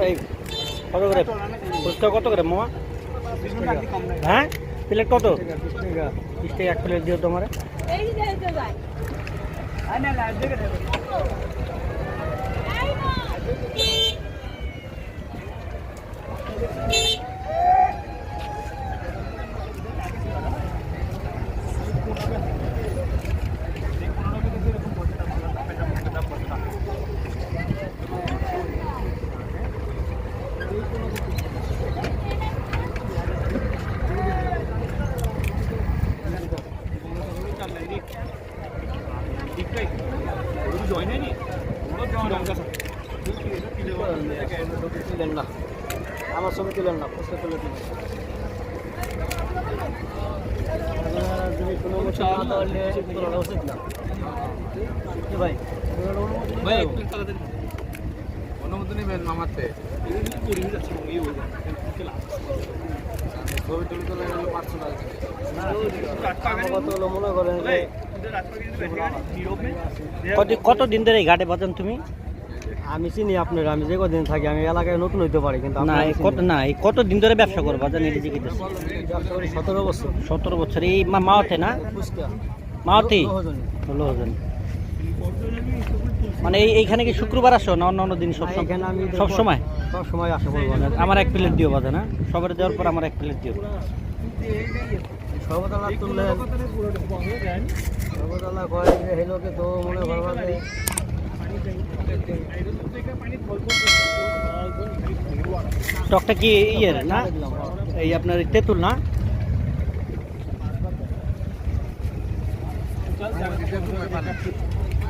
এই কত করে ফুচকা কত করে মামা? হ্যাঁ প্লেট কত? 20 টাকা এক প্লেট দিও তোমার। আমার ছবি তুলেন না, ফুচকা তুলে দিন। উচিত না ভাই, অনুমতি নেবেন মামাতে ছবি তুলে তুলে 500 টাকা মনে করেন কত দিন ধরে এই ঘাটে বাঁচান তুমি? আমি চিনি আপনার, আমি যে কদিন থাকি, আমি এলাকায় নতুন হইতে পারি কিন্তু না এই কত দিন ধরে ব্যবসা করবা জানি? 17 বছর। 17 বছর। এই মাওতে না মাওতে হলো মানে এইখানে কি শুক্রবার আসো না অন্য দিন? সব সময় আসো। আমার এক প্লেট দিও বাজে না, সবার দেওয়ার পর আমার এক প্লেট দিও। সর্বতলা তুললেন, সর্বতলা কয় যে হেলোকে তো মনে করবা যে স্টকটা কি ইয়ের না, এই আপনার তেঁতুল না?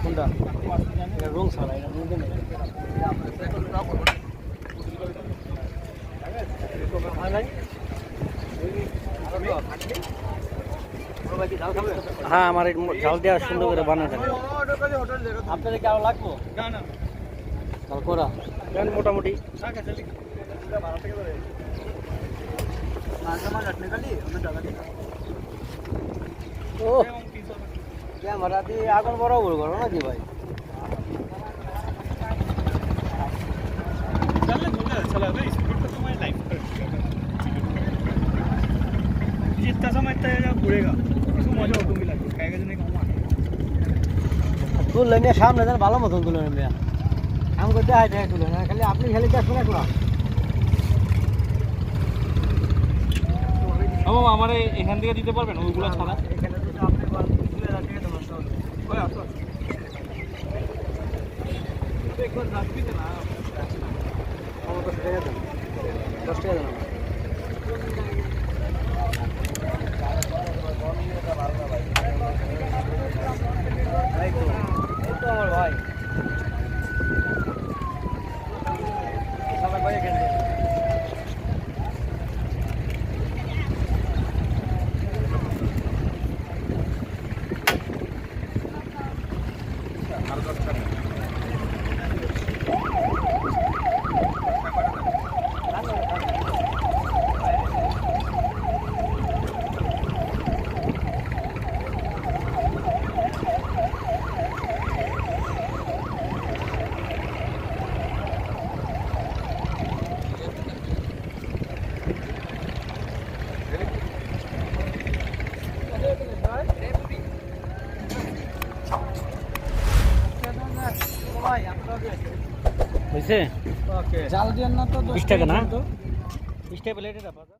কোনটা রং ছাড়া হ্যাঁ আমার ঝাল দেওয়া সুন্দর করে বানাতে হবে। আপনাদের কি আরো লাগবো? চাল করা মোটামুটি ও ক্যামেরা দিয়ে আগুন বরাবর করো নাকি ভাই? जितना समय तक घूरेगा इसको मजा ऑटो मिला खाएगा जने कम তুললে নিয়ে সামনে যেন ভালো মতন তুলে নেবে। আমাকে দেখাই দেখাই তুলে না, খালি আপনি খালি দেখবেন এখন। আমার এখান থেকে দিতে পারবেন ওইগুলো ছাড়া? এখানে যদি আপনি তুলে রাখতে তো নষ্ট হবে। ওই আসো একবার রাখবিতে না, আমার 10 টাকা দেন, 10 টাকা দেন। আমার ভাই হয়েছে জাল দিয়ে না তো 20 টাকা না 20 টাকা প্লেটের ব্যাপার।